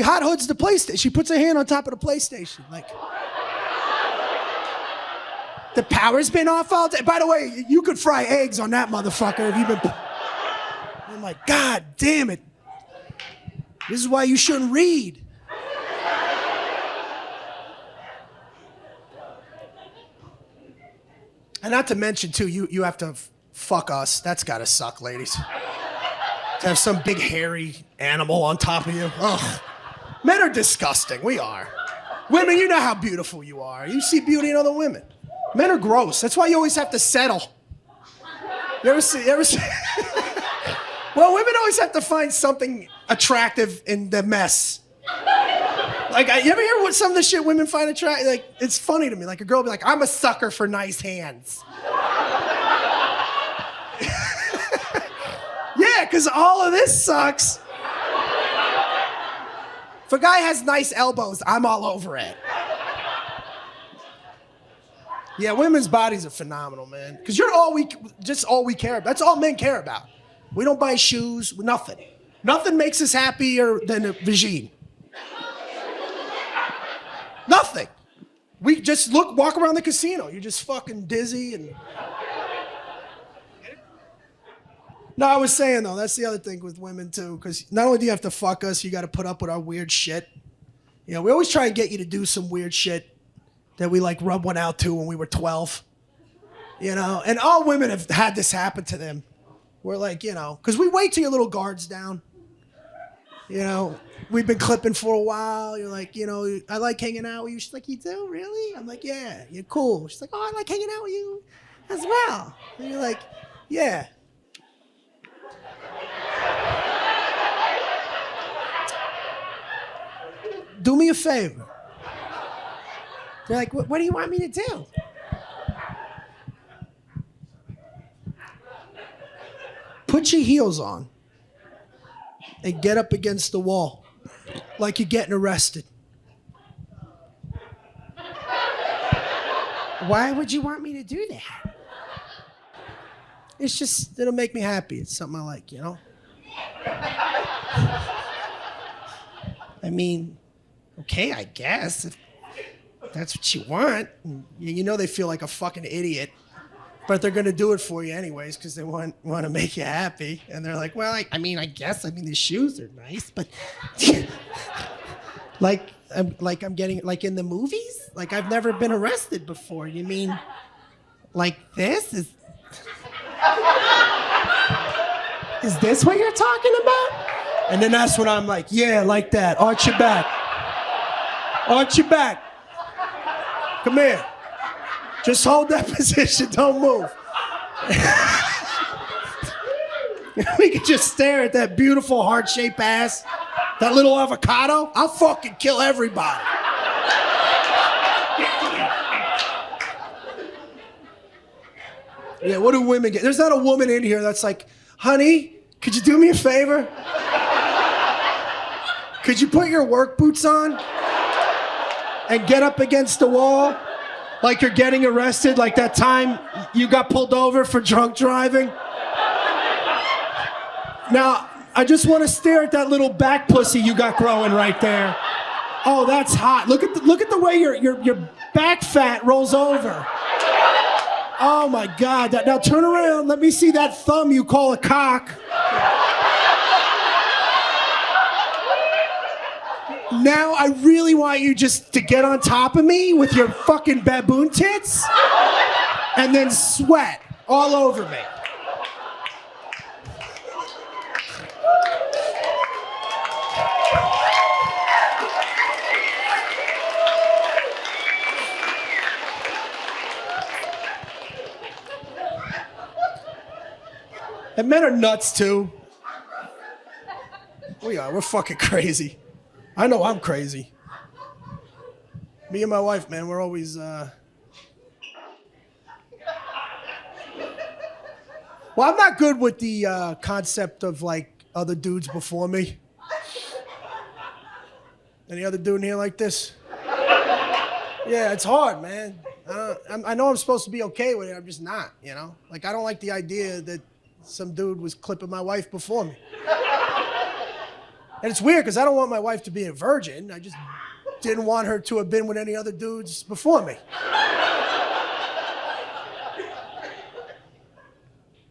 hot hoods the PlayStation. She puts her hand on top of the PlayStation. Like, the power's been off all day. By the way, you could fry eggs on that motherfucker if you've been. I'm like, God damn it. This is why you shouldn't read. And not to mention, too, you have to fuck us. That's gotta suck, ladies. To have some big hairy animal on top of you. Ugh. Men are disgusting. We are. Women, you know how beautiful you are. You see beauty in other women. Men are gross. That's why you always have to settle. You ever see? Well, women always have to find something attractive in the mess. Like, you ever hear what some of the shit women find attractive? Like, it's funny to me. Like, a girl will be like, I'm a sucker for nice hands. Yeah, because all of this sucks. If a guy has nice elbows, I'm all over it. Yeah, women's bodies are phenomenal, man. Because you're all we care about. That's all men care about. We don't buy shoes, nothing. Nothing makes us happier than a vagine. Nothing. We just walk around the casino. You're just fucking dizzy and... No, I was saying, though, that's the other thing with women, too, because not only do you have to fuck us, you got to put up with our weird shit. You know, we always try and get you to do some weird shit that we, like, rub one out to when we were 12. You know? And all women have had this happen to them. We're like, you know, because we wait till your little guard's down. You know, we've been clipping for a while. You're like, you know, I like hanging out with you. She's like, you do? Really? I'm like, yeah, you're cool. She's like, oh, I like hanging out with you as well. And you're like, yeah. Do me a favor. They're like, what do you want me to do? Put your heels on and get up against the wall like you're getting arrested. Why would you want me to do that? It's just, it'll make me happy. It's something I like, you know? I mean, okay, I guess, if that's what you want. You know they feel like a fucking idiot, but they're gonna do it for you anyways because they want to make you happy. And they're like, well, I mean, the shoes are nice, but I'm getting, like in the movies? Like I've never been arrested before. You mean like this? Is this what you're talking about? And then that's when I'm like, yeah, like that. Arch your back. Arch your back. Come here. Just hold that position. Don't move. We could just stare at that beautiful heart-shaped ass That little avocado, I'll fucking kill everybody. Yeah, what do women get? There's not a woman in here that's like, honey, could you do me a favor? Could you put your work boots on and get up against the wall like you're getting arrested, like that time you got pulled over for drunk driving? Now, I just want to stare at that little back pussy you got growing right there. Oh, that's hot. Look at the way your back fat rolls over. Oh my God. Now turn around. Let me see that thumb you call a cock. Now I really want you just to get on top of me with your fucking baboon tits and then sweat all over me. And men are nuts too. We are. We're fucking crazy. I know I'm crazy. Me and my wife, man, we're always... Well, I'm not good with the concept of, like, other dudes before me. Any other dude in here like this? Yeah, it's hard, man. I know I'm supposed to be okay with it. I'm just not, you know? Like, I don't like the idea that some dude was clipping my wife before me. And it's weird because I don't want my wife to be a virgin. I just didn't want her to have been with any other dudes before me.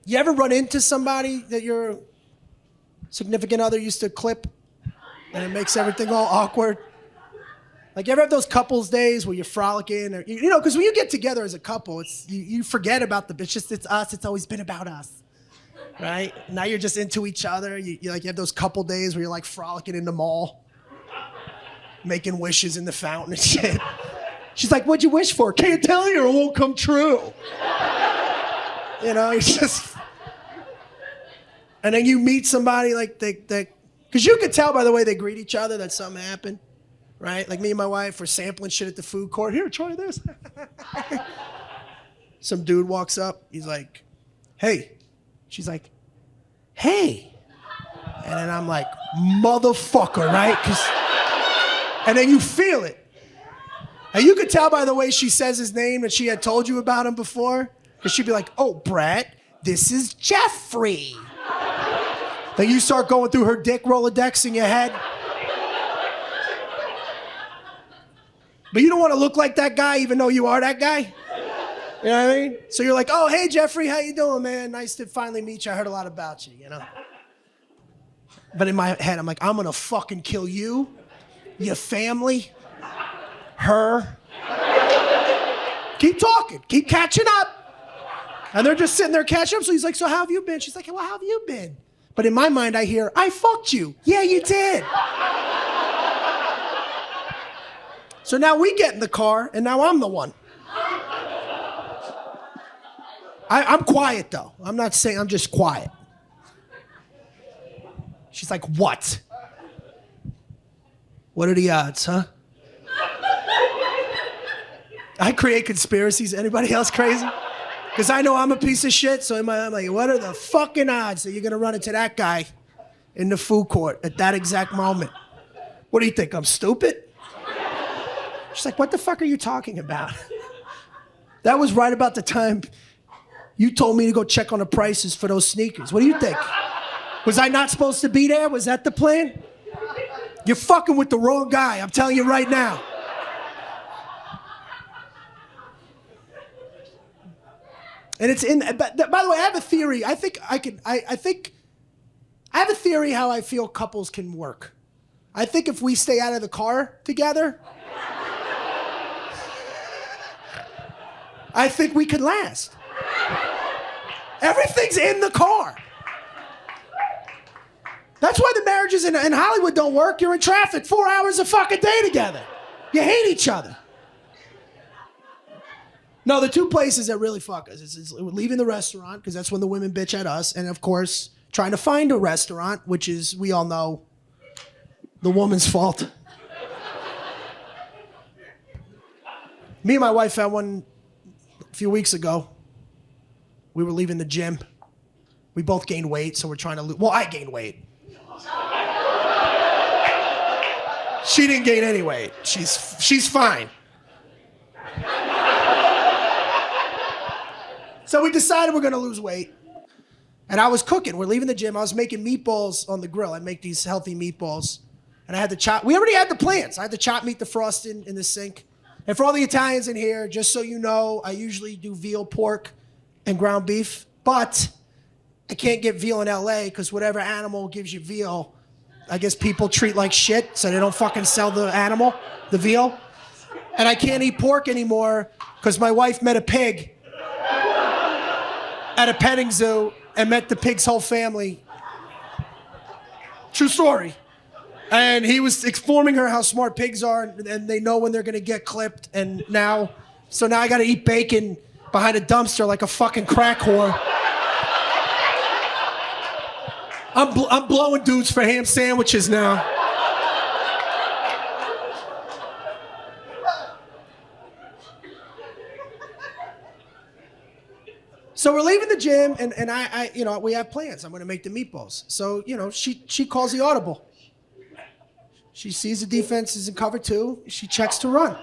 You ever run into somebody that your significant other used to clip and it makes everything all awkward? Like, you ever have those couples days where you're frolicking? Or, you know, because when you get together as a couple, you forget about the bitch. It's us. It's always been about us. Right? Now you're just into each other. You have those couple days where you're like frolicking in the mall, making wishes in the fountain and shit. She's like, what'd you wish for? Can't tell you or it won't come true. You know, it's just... And then you meet somebody like because you could tell by the way they greet each other that something happened, right? Like me and my wife were sampling shit at the food court. Here, try this. Some dude walks up. He's like, hey. She's like, hey. And then I'm like, motherfucker, right? And then you feel it. And you could tell by the way she says his name that she had told you about him before. Because she'd be like, oh, Bret, this is Jeffrey. Then you start going through her dick Rolodex in your head. But you don't want to look like that guy even though you are that guy. You know what I mean? So you're like, oh, hey, Jeffrey, how you doing, man? Nice to finally meet you. I heard a lot about you, you know? But in my head, I'm like, I'm going to fucking kill you, your family, her. Keep talking. Keep catching up. And they're just sitting there catching up. So he's like, so how have you been? She's like, well, how have you been? But in my mind, I hear, I fucked you. Yeah, you did. So now we get in the car, and now I'm the one. I'm quiet, though. I'm not saying, I'm just quiet. She's like, what? What are the odds, huh? I create conspiracies. Anybody else crazy? Because I know I'm a piece of shit, so in my I'm like, what are the fucking odds that you're going to run into that guy in the food court at that exact moment? What do you think, I'm stupid? She's like, what the fuck are you talking about? That was right about the time you told me to go check on the prices for those sneakers. What do you think? Was I not supposed to be there? Was that the plan? You're fucking with the wrong guy, I'm telling you right now. And it's in, by the way, I have a theory. I have a theory how I feel couples can work. I think if we stay out of the car together, I think we could last. Everything's in the car. That's why the marriages in Hollywood don't work. You're in traffic 4 hours a fucking day together. You hate each other. No, the two places that really fuck us is leaving the restaurant, because that's when the women bitch at us, and of course, trying to find a restaurant, which is, we all know, the woman's fault. Me and my wife had one a few weeks ago. We were leaving the gym. We both gained weight, so we're trying to lose. Well, I gained weight. She didn't gain any weight. She's fine. So we decided we're gonna lose weight. And I was cooking. We're leaving the gym. I was making meatballs on the grill. I make these healthy meatballs. And I had to chop. We already had the plans. I had to chop meat, defrost in the sink. And for all the Italians in here, just so you know, I usually do veal, pork, and ground beef. But I can't get veal in LA because whatever animal gives you veal, I guess people treat like shit, so they don't fucking sell the animal, the veal. And I can't eat pork anymore because my wife met a pig at a petting zoo and met the pig's whole family. True story. And he was informing her how smart pigs are and they know when they're gonna get clipped. And now I gotta eat bacon behind a dumpster like a fucking crack whore. I'm blowing dudes for ham sandwiches now. So we're leaving the gym, and I we have plans. I'm gonna make the meatballs. So, she calls the audible. She sees the defense is in cover 2. She checks to run.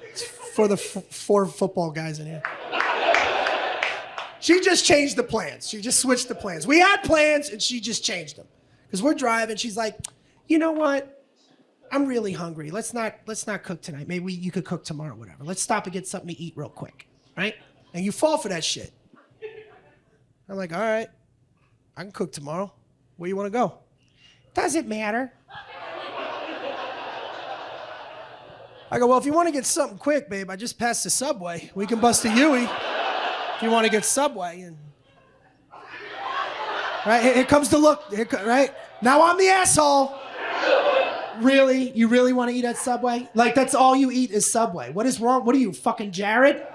It's for the 4 football guys in here. She just changed the plans. She just switched the plans. We had plans, and she just changed them. Because we're driving. She's like, you know what? I'm really hungry. Let's not cook tonight. Maybe you could cook tomorrow, whatever. Let's stop and get something to eat real quick, right? And you fall for that shit. I'm like, all right, I can cook tomorrow. Where you want to go? Doesn't matter. I go, well, if you want to get something quick, babe, I just passed the Subway. We can bust a Yui if you want to get Subway. And right, here comes the look. Right? Now I'm the asshole. Really? You really want to eat at Subway? Like, that's all you eat is Subway. What is wrong? What are you, fucking Jared?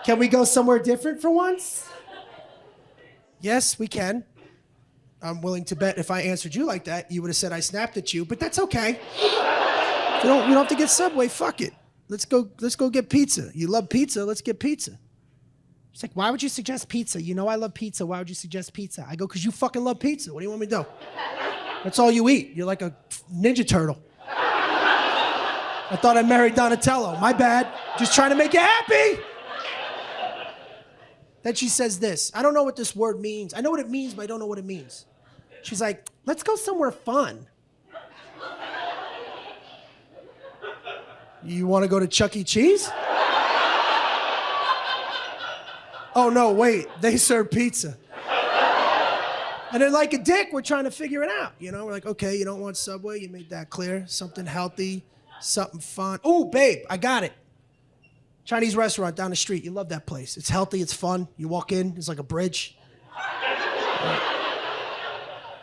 Can we go somewhere different for once? Yes, we can. I'm willing to bet if I answered you like that, you would have said I snapped at you, but that's okay. You don't have to get Subway, fuck it. Let's go get pizza. You love pizza, let's get pizza. She's like, why would you suggest pizza? You know I love pizza, why would you suggest pizza? I go, because you fucking love pizza. What do you want me to do? That's all you eat. You're like a Ninja Turtle. I thought I married Donatello. My bad. Just trying to make you happy. Then she says this. I don't know what this word means. I know what it means, but I don't know what it means. She's like, let's go somewhere fun. You want to go to Chuck E. Cheese? Oh, no, wait. They serve pizza. And then like a dick, we're trying to figure it out. We're like, okay, you don't want Subway. You made that clear. Something healthy, something fun. Oh, babe, I got it. Chinese restaurant down the street. You love that place. It's healthy. It's fun. You walk in. It's like a bridge.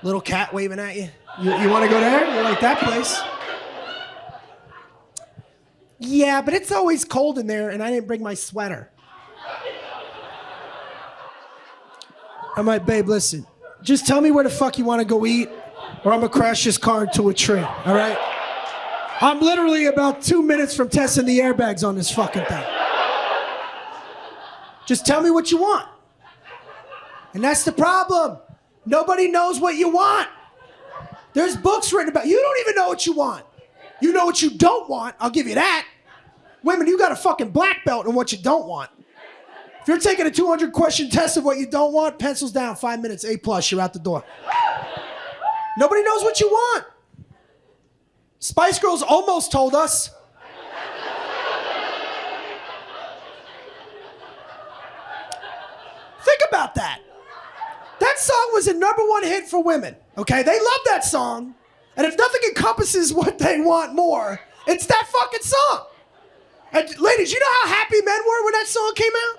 Little cat waving at you. You want to go there? You like that place? Yeah, but it's always cold in there, and I didn't bring my sweater. I'm like, babe, listen. Just tell me where the fuck you want to go eat, or I'm going to crash this car into a tree, all right? I'm literally about 2 minutes from testing the airbags on this fucking thing. Just tell me what you want. And that's the problem. Nobody knows what you want. There's books written about, you don't even know what you want. You know what you don't want, I'll give you that. Women, you got a fucking black belt in what you don't want. If you're taking a 200-question test of what you don't want, pencils down, 5 minutes, A+, you're out the door. Nobody knows what you want. Spice Girls almost told us. Think about that. That song was a #1 hit for women, okay? They love that song. And if nothing encompasses what they want more, it's that fucking song. And ladies, you know how happy men were when that song came out?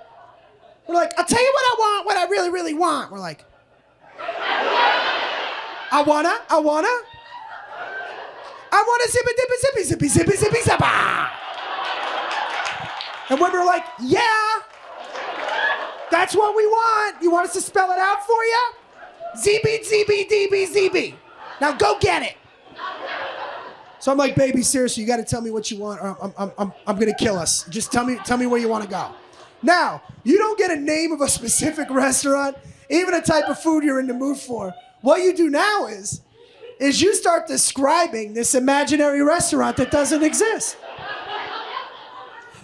We're like, I'll tell you what I want, what I really, really want. We're like, I wanna zippy, dippy, zippy, zippy, zippy, zippy, zappa. And women are like, yeah, that's what we want. You want us to spell it out for you? ZB. Now go get it. So I'm like, baby, seriously, you got to tell me what you want, or I'm gonna kill us. Just tell me where you want to go. Now, you don't get a name of a specific restaurant, even a type of food you're in the mood for. What you do now is you start describing this imaginary restaurant that doesn't exist.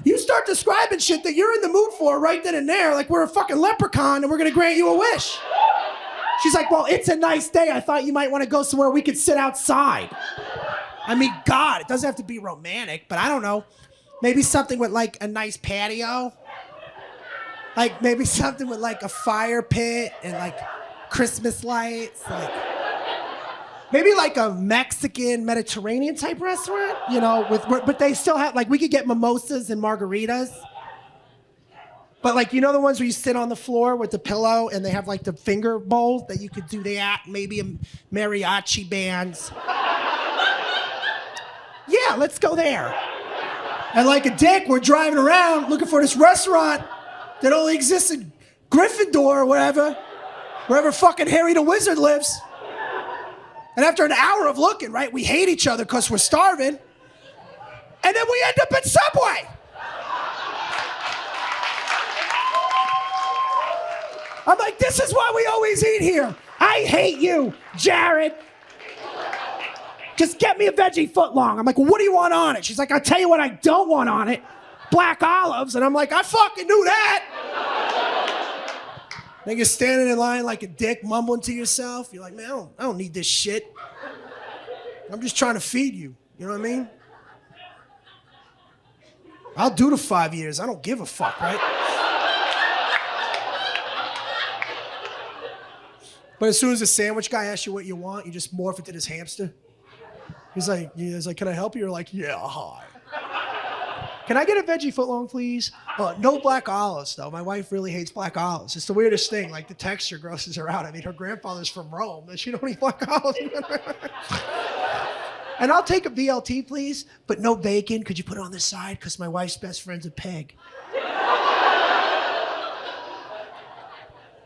You start describing shit that you're in the mood for right then and there, like we're a fucking leprechaun and we're gonna grant you a wish. She's like, well, it's a nice day. I thought you might want to go somewhere we could sit outside. I mean, God, it doesn't have to be romantic, but I don't know. Maybe something with like a nice patio. Like maybe something with like a fire pit and like Christmas lights. Like maybe like a Mexican Mediterranean type restaurant, you know, but they still have, like we could get mimosas and margaritas. But like, you know the ones where you sit on the floor with the pillow and they have like the finger bowls that you could do that, maybe a mariachi bands. Yeah, let's go there. And like a dick, we're driving around looking for this restaurant that only exists in Gryffindor or wherever fucking Harry the Wizard lives. And after an hour of looking, right, we hate each other because we're starving. And then we end up at Subway. I'm like, this is why we always eat here. I hate you, Jared. Just get me a veggie footlong. I'm like, well, what do you want on it? She's like, I'll tell you what I don't want on it. Black olives. And I'm like, I fucking knew that. Then you're standing in line like a dick, mumbling to yourself. You're like, man, I don't need this shit. I'm just trying to feed you. You know what I mean? I'll do the 5 years. I don't give a fuck, right? But as soon as the sandwich guy asks you what you want, you just morph into this hamster. He's like, can I help you? You're like, yeah, hi. Can I get a veggie footlong, please? No black olives, though. My wife really hates black olives. It's the weirdest thing. Like, the texture grosses her out. I mean, her grandfather's from Rome, and she don't eat black olives. And I'll take a BLT, please, but no bacon. Could you put it on the side? Because my wife's best friend's a pig.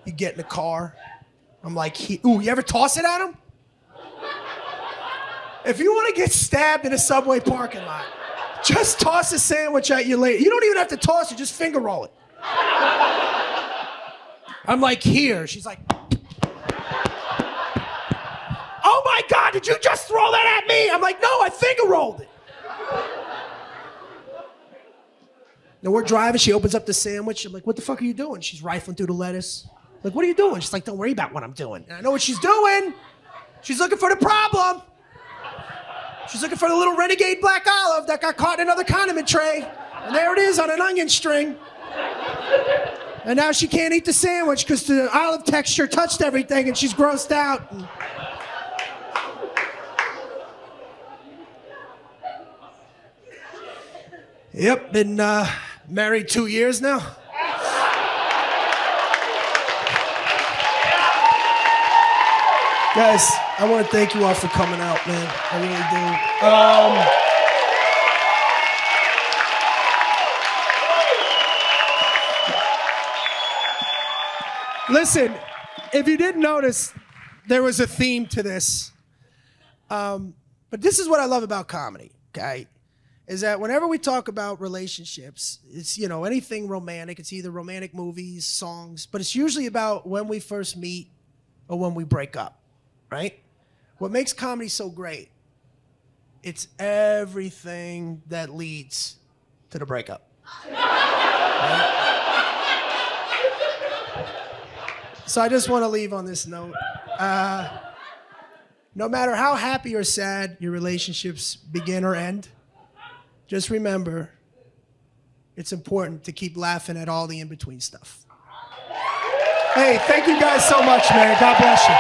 You get in the car. I'm like, ooh, you ever toss it at him? If you want to get stabbed in a Subway parking lot, just toss a sandwich at you later. You don't even have to toss it, just finger roll it. I'm like, here. She's like, oh my God, did you just throw that at me? I'm like, no, I finger rolled it. Then we're driving, she opens up the sandwich. I'm like, what the fuck are you doing? She's rifling through the lettuce. Like, what are you doing? She's like, don't worry about what I'm doing. And I know what she's doing. She's looking for the problem. She's looking for the little renegade black olive that got caught in another condiment tray. And there it is on an onion string. And now she can't eat the sandwich because the olive texture touched everything and she's grossed out. Yep, been married 2 years now. Guys, I want to thank you all for coming out, man. I really do. Listen, if you didn't notice, there was a theme to this. But this is what I love about comedy, okay? Is that whenever we talk about relationships, it's, you know, anything romantic. It's either romantic movies, songs, but it's usually about when we first meet or when we break up. Right? What makes comedy so great, it's everything that leads to the breakup. Right? So I just want to leave on this note. No matter how happy or sad your relationships begin or end, just remember, it's important to keep laughing at all the in-between stuff. Hey, thank you guys so much, man. God bless you.